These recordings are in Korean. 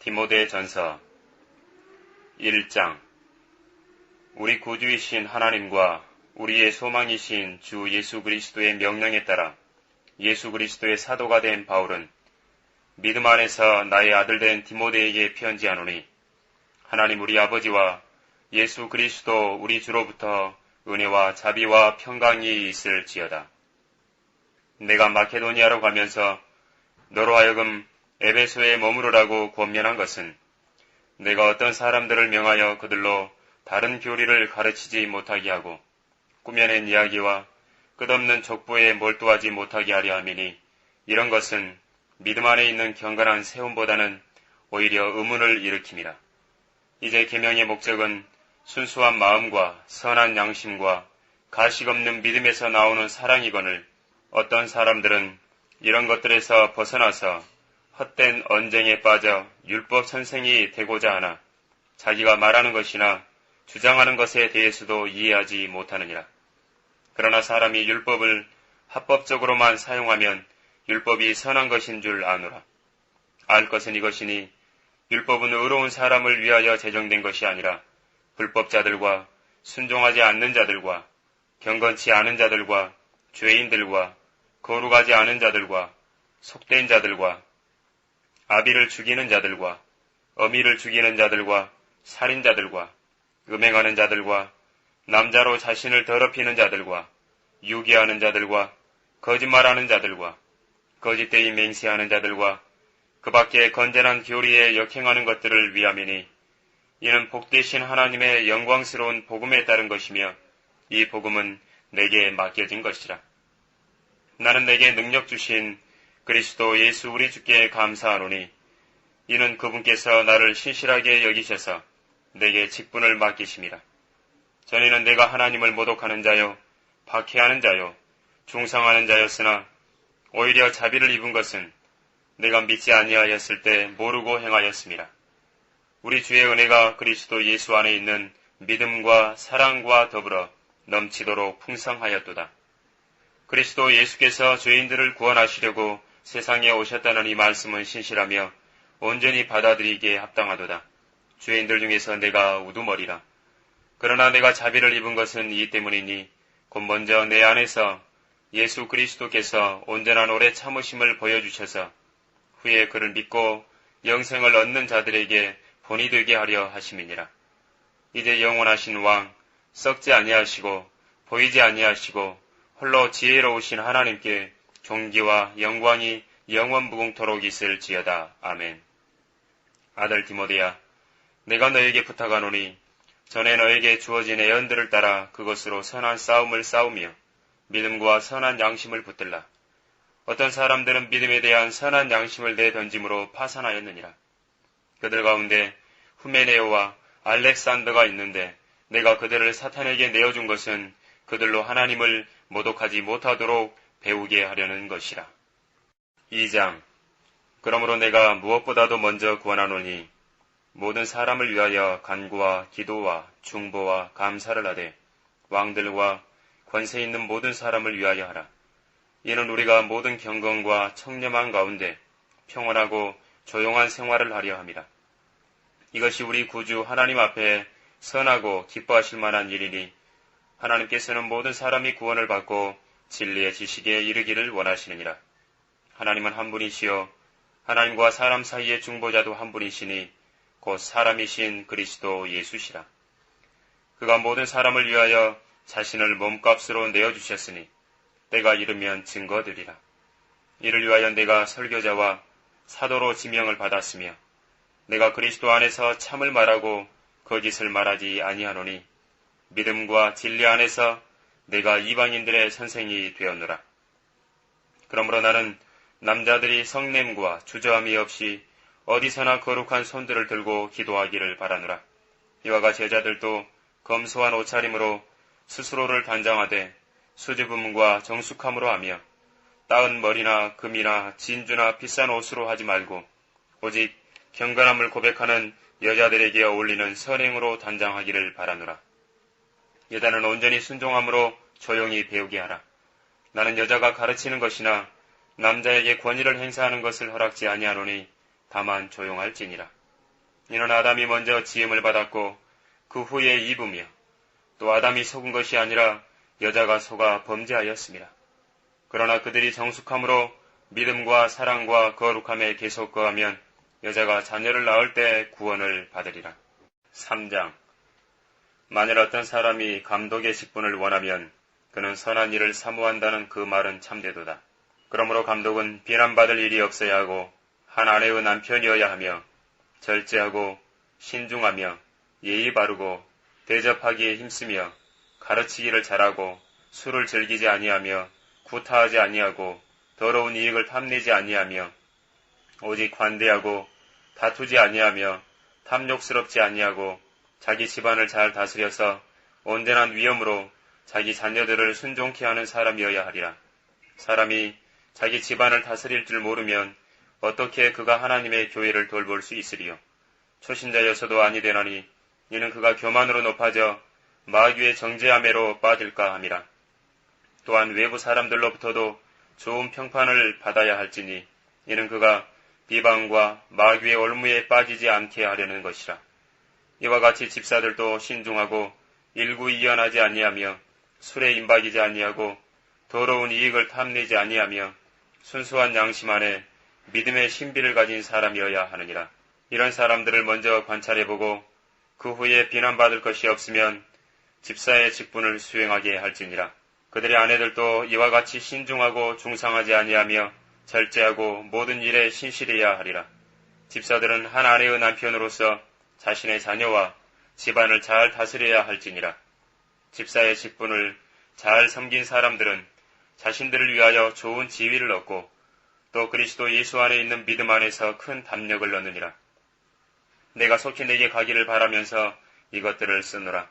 디모데전서 1장. 우리 구주이신 하나님과 우리의 소망이신 주 예수 그리스도의 명령에 따라 예수 그리스도의 사도가 된 바울은 믿음 안에서 나의 아들된 디모데에게 편지하노니, 하나님 우리 아버지와 예수 그리스도 우리 주로부터 은혜와 자비와 평강이 있을지어다. 내가 마케도니아로 가면서 너로 하여금 에베소에 머무르라고 권면한 것은 내가 어떤 사람들을 명하여 그들로 다른 교리를 가르치지 못하게 하고 꾸며낸 이야기와 끝없는 족보에 몰두하지 못하게 하려 함이니, 이런 것은 믿음 안에 있는 경건한 세움보다는 오히려 의문을 일으킴이라. 이제 계명의 목적은 순수한 마음과 선한 양심과 가식 없는 믿음에서 나오는 사랑이거늘, 어떤 사람들은 이런 것들에서 벗어나서 헛된 언쟁에 빠져 율법 선생이 되고자 하나 자기가 말하는 것이나 주장하는 것에 대해서도 이해하지 못하느니라. 그러나 사람이 율법을 합법적으로만 사용하면 율법이 선한 것인 줄 아노라. 알 것은 이것이니, 율법은 의로운 사람을 위하여 제정된 것이 아니라 불법자들과 순종하지 않는 자들과 경건치 않은 자들과 죄인들과 거룩하지 않은 자들과 속된 자들과 아비를 죽이는 자들과 어미를 죽이는 자들과 살인자들과 음행하는 자들과 남자로 자신을 더럽히는 자들과 유기하는 자들과 거짓말하는 자들과 거짓되이 맹세하는 자들과 그 밖에 건전한 교리에 역행하는 것들을 위함이니, 이는 복되신 하나님의 영광스러운 복음에 따른 것이며 이 복음은 내게 맡겨진 것이라. 나는 내게 능력 주신 그리스도 예수 우리 주께 감사하노니, 이는 그분께서 나를 신실하게 여기셔서 내게 직분을 맡기심이라. 전에는 내가 하나님을 모독하는 자요 박해하는 자요 중상하는 자였으나 오히려 자비를 입은 것은 내가 믿지 아니하였을 때 모르고 행하였음이라. 우리 주의 은혜가 그리스도 예수 안에 있는 믿음과 사랑과 더불어 넘치도록 풍성하였도다. 그리스도 예수께서 죄인들을 구원하시려고 세상에 오셨다는 이 말씀은 신실하며 온전히 받아들이기에 합당하도다. 죄인들 중에서 내가 우두머리라. 그러나 내가 자비를 입은 것은 이 때문이니, 곧 먼저 내 안에서 예수 그리스도께서 온전한 오래 참으심을 보여주셔서 후에 그를 믿고 영생을 얻는 자들에게 본이 되게 하려 하심이니라. 이제 영원하신 왕, 썩지 아니하시고 보이지 아니하시고 홀로 지혜로우신 하나님께 존귀와 영광이 영원무궁토록 있을지어다. 아멘. 아들 디모데야, 내가 너에게 부탁하노니 전에 너에게 주어진 애언들을 따라 그것으로 선한 싸움을 싸우며 믿음과 선한 양심을 붙들라. 어떤 사람들은 믿음에 대한 선한 양심을 내던짐으로 파산하였느니라. 그들 가운데 후메네오와 알렉산더가 있는데 내가 그들을 사탄에게 내어준 것은 그들로 하나님을 모독하지 못하도록 배우게 하려는 것이라. 2장. 그러므로 내가 무엇보다도 먼저 구하노니, 모든 사람을 위하여 간구와 기도와 중보와 감사를 하되 왕들과 권세 있는 모든 사람을 위하여 하라. 이는 우리가 모든 경건과 청렴한 가운데 평온하고 조용한 생활을 하려 함이라. 이것이 우리 구주 하나님 앞에 선하고 기뻐하실 만한 일이니, 하나님께서는 모든 사람이 구원을 받고 진리의 지식에 이르기를 원하시느니라. 하나님은 한 분이시요 하나님과 사람 사이의 중보자도 한 분이시니 곧 사람이신 그리스도 예수시라. 그가 모든 사람을 위하여 자신을 몸값으로 내어주셨으니 때가 이르면 증거되리라. 이를 위하여 내가 설교자와 사도로 지명을 받았으며 내가 그리스도 안에서 참을 말하고 거짓을 말하지 아니하노니, 믿음과 진리 안에서 내가 이방인들의 선생이 되었노라. 그러므로 나는 남자들이 성냄과 주저함이 없이 어디서나 거룩한 손들을 들고 기도하기를 바라노라. 이와 같이 여자들도 검소한 옷차림으로 스스로를 단장하되 수줍음과 정숙함으로 하며 따은 머리나 금이나 진주나 비싼 옷으로 하지 말고 오직 경건함을 고백하는 여자들에게 어울리는 선행으로 단장하기를 바라노라. 여자는 온전히 순종함으로 조용히 배우게 하라. 나는 여자가 가르치는 것이나 남자에게 권위를 행사하는 것을 허락지 아니하노니 다만 조용할지니라. 이는 아담이 먼저 지음을 받았고 그 후에 이브며 또 아담이 속은 것이 아니라 여자가 속아 범죄하였습니다. 그러나 그들이 정숙함으로 믿음과 사랑과 거룩함에 계속 거하면 여자가 자녀를 낳을 때 구원을 받으리라. 3장. 만일 어떤 사람이 감독의 직분을 원하면 그는 선한 일을 사모한다는 그 말은 참되도다. 그러므로 감독은 비난받을 일이 없어야 하고 한 아내의 남편이어야 하며 절제하고 신중하며 예의 바르고 대접하기에 힘쓰며 가르치기를 잘하고 술을 즐기지 아니하며 구타하지 아니하고 더러운 이익을 탐내지 아니하며 오직 관대하고 다투지 아니하며 탐욕스럽지 아니하고 자기 집안을 잘 다스려서 온전한 위엄으로 자기 자녀들을 순종케 하는 사람이어야 하리라. 사람이 자기 집안을 다스릴 줄 모르면 어떻게 그가 하나님의 교회를 돌볼 수 있으리요. 초신자여서도 아니 되나니 이는 그가 교만으로 높아져 마귀의 정죄함에로 빠질까 함이라. 또한 외부 사람들로부터도 좋은 평판을 받아야 할지니 이는 그가 비방과 마귀의 올무에 빠지지 않게 하려는 것이라. 이와 같이 집사들도 신중하고 일구이연하지 아니하며 술에 임박이지 아니하고 더러운 이익을 탐내지 아니하며 순수한 양심 안에 믿음의 신비를 가진 사람이어야 하느니라. 이런 사람들을 먼저 관찰해보고 그 후에 비난받을 것이 없으면 집사의 직분을 수행하게 할지니라. 그들의 아내들도 이와 같이 신중하고 중상하지 아니하며 절제하고 모든 일에 신실해야 하리라. 집사들은 한 아내의 남편으로서 자신의 자녀와 집안을 잘 다스려야 할지니라. 집사의 직분을 잘 섬긴 사람들은 자신들을 위하여 좋은 지위를 얻고 또 그리스도 예수 안에 있는 믿음 안에서 큰 담력을 얻느니라. 내가 속히 내게 가기를 바라면서 이것들을 쓰노라.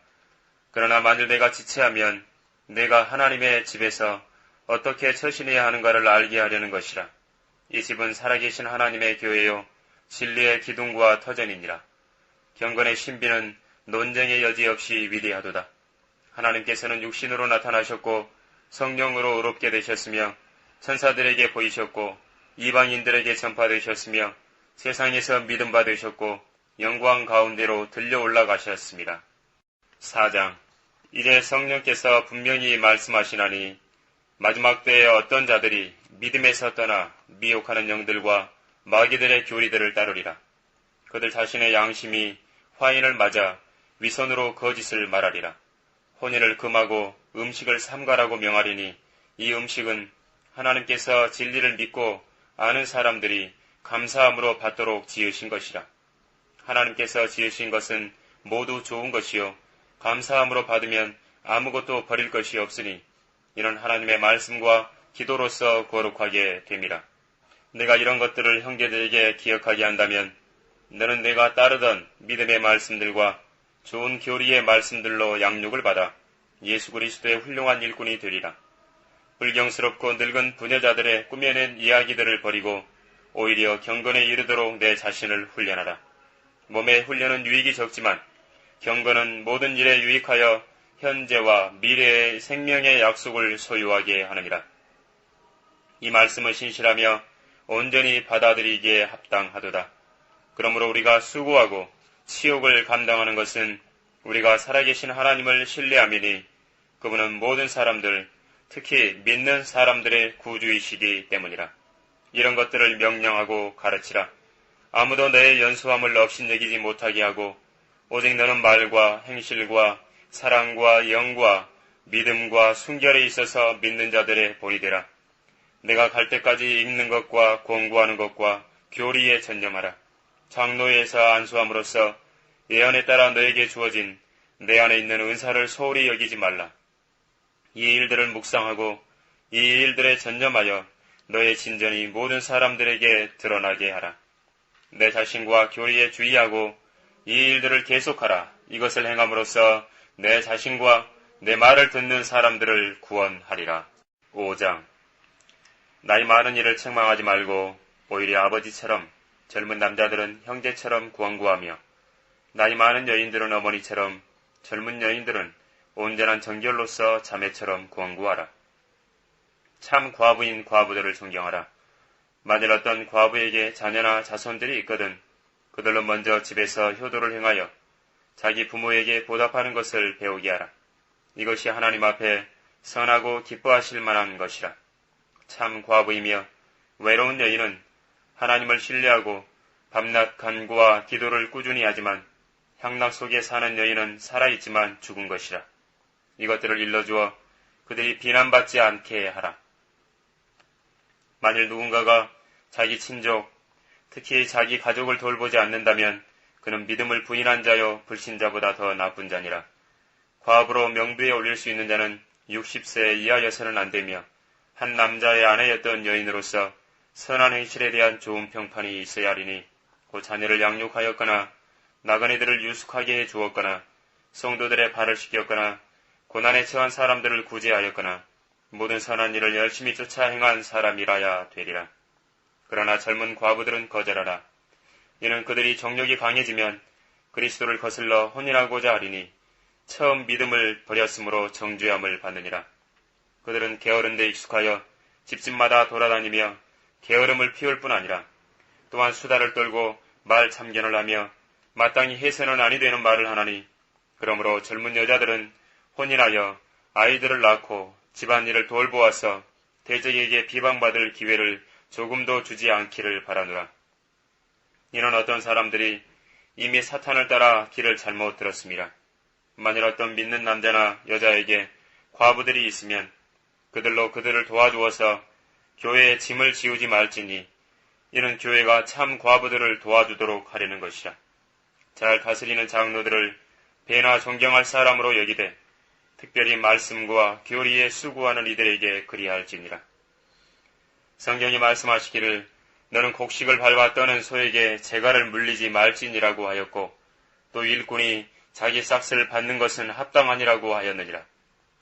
그러나 만일 내가 지체하면 내가 하나님의 집에서 어떻게 처신해야 하는가를 알게 하려는 것이라. 이 집은 살아계신 하나님의 교회요 진리의 기둥과 터전이니라. 경건의 신비는 논쟁의 여지 없이 위대하도다. 하나님께서는 육신으로 나타나셨고 성령으로 의롭게 되셨으며 천사들에게 보이셨고 이방인들에게 전파되셨으며 세상에서 믿음 받으셨고 영광 가운데로 들려 올라가셨습니다. 4장. 이제 성령께서 분명히 말씀하시나니 마지막 때에 어떤 자들이 믿음에서 떠나 미혹하는 영들과 마귀들의 교리들을 따르리라. 그들 자신의 양심이 화인을 맞아 위선으로 거짓을 말하리라. 혼인을 금하고 음식을 삼가라고 명하리니 이 음식은 하나님께서 진리를 믿고 아는 사람들이 감사함으로 받도록 지으신 것이라. 하나님께서 지으신 것은 모두 좋은 것이요 감사함으로 받으면 아무것도 버릴 것이 없으니 이는 하나님의 말씀과 기도로서 거룩하게 됨이라. 내가 이런 것들을 형제들에게 기억하게 한다면 너는 내가 따르던 믿음의 말씀들과 좋은 교리의 말씀들로 양육을 받아 예수 그리스도의 훌륭한 일꾼이 되리라. 불경스럽고 늙은 부녀자들의 꾸며낸 이야기들을 버리고 오히려 경건에 이르도록 내 자신을 훈련하라. 몸의 훈련은 유익이 적지만 경건은 모든 일에 유익하여 현재와 미래의 생명의 약속을 소유하게 하느니라. 이 말씀은 신실하며 온전히 받아들이기에 합당하도다. 그러므로 우리가 수고하고 치욕을 감당하는 것은 우리가 살아계신 하나님을 신뢰함이니 그분은 모든 사람들, 특히 믿는 사람들의 구주이시기 때문이라. 이런 것들을 명령하고 가르치라. 아무도 너의 연수함을 업신여기지 못하게 하고 오직 너는 말과 행실과 사랑과 영과 믿음과 순결에 있어서 믿는 자들의 본이 되라. 내가 갈 때까지 읽는 것과 공부하는 것과 교리에 전념하라. 장로회에서 안수함으로써 예언에 따라 너에게 주어진 내 안에 있는 은사를 소홀히 여기지 말라. 이 일들을 묵상하고 이 일들에 전념하여 너의 진전이 모든 사람들에게 드러나게 하라. 내 자신과 교리에 주의하고 이 일들을 계속하라. 이것을 행함으로써 내 자신과 내 말을 듣는 사람들을 구원하리라. 5장. 나이 많은 이를 책망하지 말고 오히려 아버지처럼 젊은 남자들은 형제처럼 구원구하며 나이 많은 여인들은 어머니처럼 젊은 여인들은 온전한 정결로서 자매처럼 구원구하라. 참 과부인 과부들을 존경하라. 만일 어떤 과부에게 자녀나 자손들이 있거든 그들로 먼저 집에서 효도를 행하여 자기 부모에게 보답하는 것을 배우게 하라. 이것이 하나님 앞에 선하고 기뻐하실 만한 것이라. 참 과부이며 외로운 여인은 하나님을 신뢰하고 밤낮 간구와 기도를 꾸준히 하지만 향락 속에 사는 여인은 살아있지만 죽은 것이라. 이것들을 일러주어 그들이 비난받지 않게 하라. 만일 누군가가 자기 친족, 특히 자기 가족을 돌보지 않는다면 그는 믿음을 부인한 자요 불신자보다 더 나쁜 자니라. 과부로 명부에 올릴 수 있는 자는 60세 이하여서는 안 되며 한 남자의 아내였던 여인으로서 선한 행실에 대한 좋은 평판이 있어야 하리니 그 자녀를 양육하였거나 나그네들을 유숙하게 해 주었거나 성도들의 발을 씻겼거나 고난에 처한 사람들을 구제하였거나 모든 선한 일을 열심히 쫓아 행한 사람이라야 되리라. 그러나 젊은 과부들은 거절하라. 이는 그들이 정욕이 강해지면 그리스도를 거슬러 혼인하고자 하리니 처음 믿음을 버렸으므로 정죄함을 받느니라. 그들은 게으른 데 익숙하여 집집마다 돌아다니며 게으름을 피울 뿐 아니라 또한 수다를 떨고 말 참견을 하며 마땅히 해서는 아니 되는 말을 하나니 그러므로 젊은 여자들은 혼인하여 아이들을 낳고 집안일을 돌보아서 대적에게 비방받을 기회를 조금도 주지 않기를 바라노라. 이는 어떤 사람들이 이미 사탄을 따라 길을 잘못 들었습니다. 만일 어떤 믿는 남자나 여자에게 과부들이 있으면 그들로 그들을 도와주어서 교회에 짐을 지우지 말지니 이는 교회가 참 과부들을 도와주도록 하려는 것이라. 잘 다스리는 장로들을 배나 존경할 사람으로 여기되 특별히 말씀과 교리에 수고하는 이들에게 그리할지니라. 성경이 말씀하시기를 너는 곡식을 밟아 떠는 소에게 재갈을 물리지 말지니라고 하였고 또 일꾼이 자기 싹을 받는 것은 합당하니라고 하였느니라.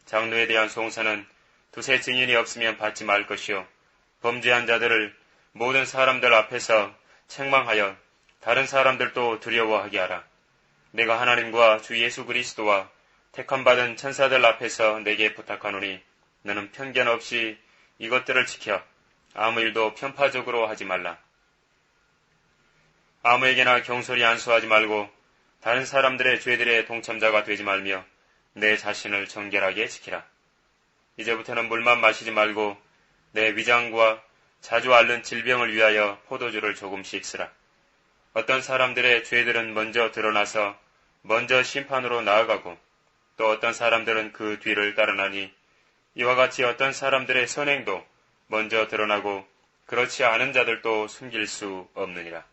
장로에 대한 송사는 두세 증인이 없으면 받지 말 것이요 범죄한 자들을 모든 사람들 앞에서 책망하여 다른 사람들도 두려워하게 하라. 내가 하나님과 주 예수 그리스도와 택함받은 천사들 앞에서 내게 부탁하노니 너는 편견 없이 이것들을 지켜 아무 일도 편파적으로 하지 말라. 아무에게나 경솔히 안수하지 말고 다른 사람들의 죄들의 동참자가 되지 말며 내 자신을 정결하게 지키라. 이제부터는 물만 마시지 말고 내 위장과 자주 앓는 질병을 위하여 포도주를 조금씩 쓰라. 어떤 사람들의 죄들은 먼저 드러나서 먼저 심판으로 나아가고 또 어떤 사람들은 그 뒤를 따르나니 이와 같이 어떤 사람들의 선행도 먼저 드러나고 그렇지 않은 자들도 숨길 수 없느니라.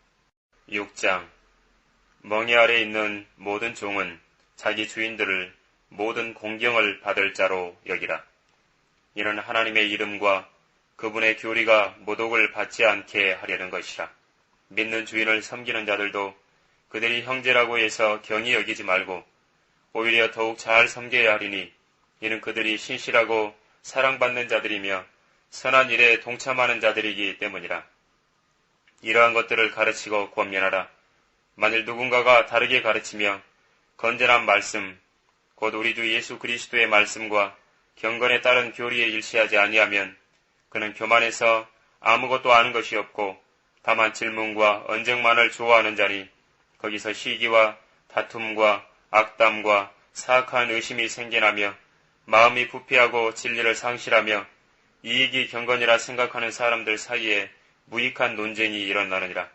6장 멍에 아래 있는 모든 종은 자기 주인들을 모든 공경을 받을 자로 여기라. 이는 하나님의 이름과 그분의 교리가 모독을 받지 않게 하려는 것이라. 믿는 주인을 섬기는 자들도 그들이 형제라고 해서 경히 여기지 말고 오히려 더욱 잘 섬겨야 하리니 이는 그들이 신실하고 사랑받는 자들이며 선한 일에 동참하는 자들이기 때문이라. 이러한 것들을 가르치고 권면하라. 만일 누군가가 다르게 가르치며 건전한 말씀, 곧 우리 주 예수 그리스도의 말씀과 경건에 따른 교리에 일치하지 아니하면 그는 교만해서 아무것도 아는 것이 없고 다만 질문과 언쟁만을 좋아하는 자니 거기서 시기와 다툼과 악담과 사악한 의심이 생겨나며 마음이 부패하고 진리를 상실하며 이익이 경건이라 생각하는 사람들 사이에 무익한 논쟁이 일어나느니라.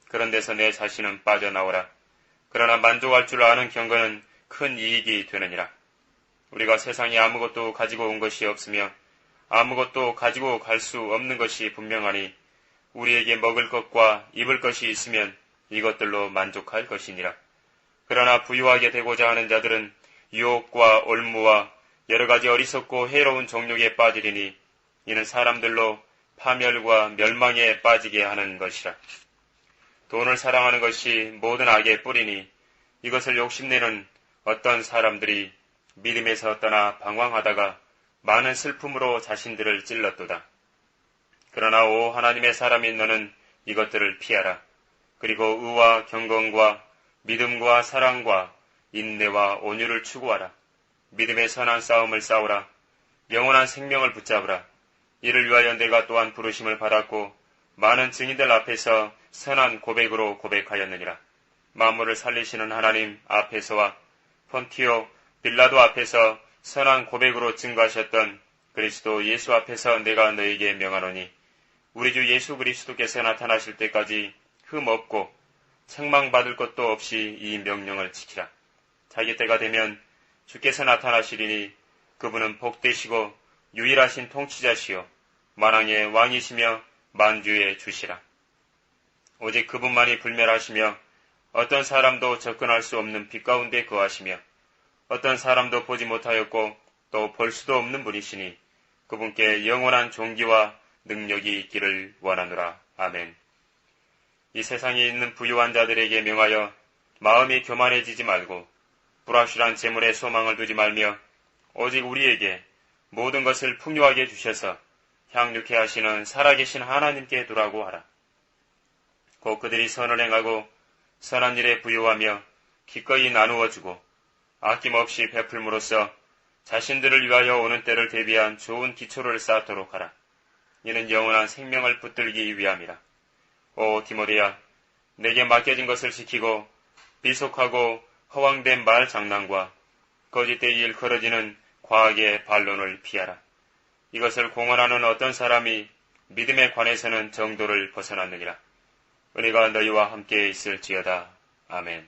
그런 데서 내 자신은 빠져나오라. 그러나 만족할 줄 아는 경건은 큰 이익이 되느니라. 우리가 세상에 아무것도 가지고 온 것이 없으며 아무것도 가지고 갈 수 없는 것이 분명하니 우리에게 먹을 것과 입을 것이 있으면 이것들로 만족할 것이니라. 그러나 부유하게 되고자 하는 자들은 유혹과 올무와 여러 가지 어리석고 해로운 정욕에 빠지리니 이는 사람들로 파멸과 멸망에 빠지게 하는 것이라. 돈을 사랑하는 것이 모든 악의 뿌리니 이것을 욕심내는 어떤 사람들이 믿음에서 떠나 방황하다가 많은 슬픔으로 자신들을 찔렀도다. 그러나 오 하나님의 사람인 너는 이것들을 피하라. 그리고 의와 경건과 믿음과 사랑과 인내와 온유를 추구하라. 믿음의 선한 싸움을 싸우라. 영원한 생명을 붙잡으라. 이를 위하여 내가 또한 부르심을 받았고 많은 증인들 앞에서 선한 고백으로 고백하였느니라. 만물을 살리시는 하나님 앞에서와 폰티오 빌라도 앞에서 선한 고백으로 증거하셨던 그리스도 예수 앞에서 내가 너에게 명하노니 우리 주 예수 그리스도께서 나타나실 때까지 흠 없고 책망받을 것도 없이 이 명령을 지키라. 자기 때가 되면 주께서 나타나시리니 그분은 복되시고 유일하신 통치자시요 만왕의 왕이시며 만주의 주시라. 오직 그분만이 불멸하시며 어떤 사람도 접근할 수 없는 빛 가운데 거하시며 어떤 사람도 보지 못하였고 또 볼 수도 없는 분이시니 그분께 영원한 존귀와 능력이 있기를 원하노라. 아멘. 이 세상에 있는 부유한 자들에게 명하여 마음이 교만해지지 말고 불확실한 재물에 소망을 두지 말며 오직 우리에게 모든 것을 풍요하게 주셔서 향유케 하시는 살아계신 하나님께 두라고 하라. 곧 그들이 선을 행하고 선한 일에 부유하며 기꺼이 나누어주고 아낌없이 베풀므로써 자신들을 위하여 오는 때를 대비한 좋은 기초를 쌓도록 하라. 이는 영원한 생명을 붙들기 위함이라. 오 디모데야, 내게 맡겨진 것을 지키고 비속하고 허황된 말 장난과 거짓되이 일컬어지는 과학의 반론을 피하라. 이것을 공언하는 어떤 사람이 믿음에 관해서는 정도를 벗어났느니라. 은혜가 너희와 함께 있을지어다. 아멘.